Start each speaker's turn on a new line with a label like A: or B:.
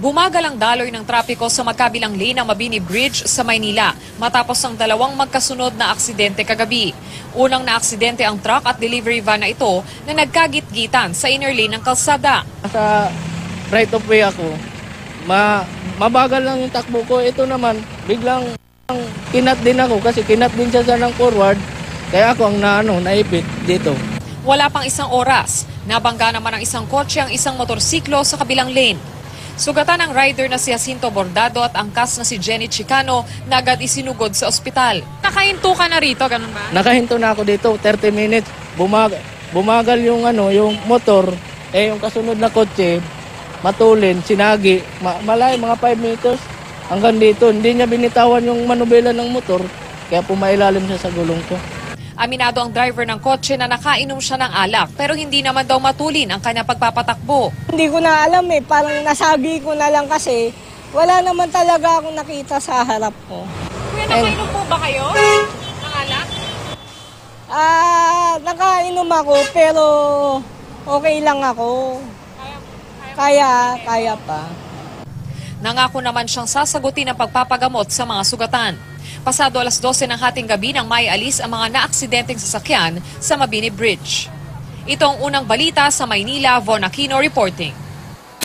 A: Bumagal ang daloy ng trapiko sa magkabilang lane ng Mabini Bridge sa Maynila matapos ang dalawang magkasunod na aksidente kagabi. Unang naaksidente ang truck at delivery van na ito na nagkagit-gitan sa inner lane ng kalsada.
B: Sa right of way ako, mabagal lang yung takbo ko. Ito naman, biglang kinat din ako kasi kinat din siya ng forward. Kaya ako ang naipit dito.
A: Wala pang isang oras, nabangga naman ang isang kotse ang isang motorsiklo sa kabilang lane. Sugatan ang rider na si Jacinto Bordado at angkas na si Jenny Chicano na agad isinugod sa ospital. Nakahinto ka na rito, ganun ba?
B: Nakahinto na ako dito, 30 minutes. Bumagal yung yung motor, yung kasunod na kotse, matulin, sinagi. Malay, mga 5 meters hanggang dito. Hindi niya binitawan yung manubela ng motor, kaya pumailalim siya sa gulong ko.
A: Aminado ang driver ng kotse na nakainom siya ng alak pero hindi naman daw matulin ang kanyang pagpapatakbo.
C: Hindi ko na alam parang nasabi ko na lang kasi wala naman talaga akong nakita sa harap ko.
A: Kuya, nakainom po ba kayo ng alak?
C: Nakainom ako pero okay lang ako. Kaya pa.
A: Nangako naman siyang sasagutin ang pagpapagamot sa mga sugatan. Pasado alas 12 ng hating gabi nang may alis ang mga naaksidenteng sasakyan sa Mabini Bridge. Ito ang unang balita sa Maynila, Von Aquino reporting.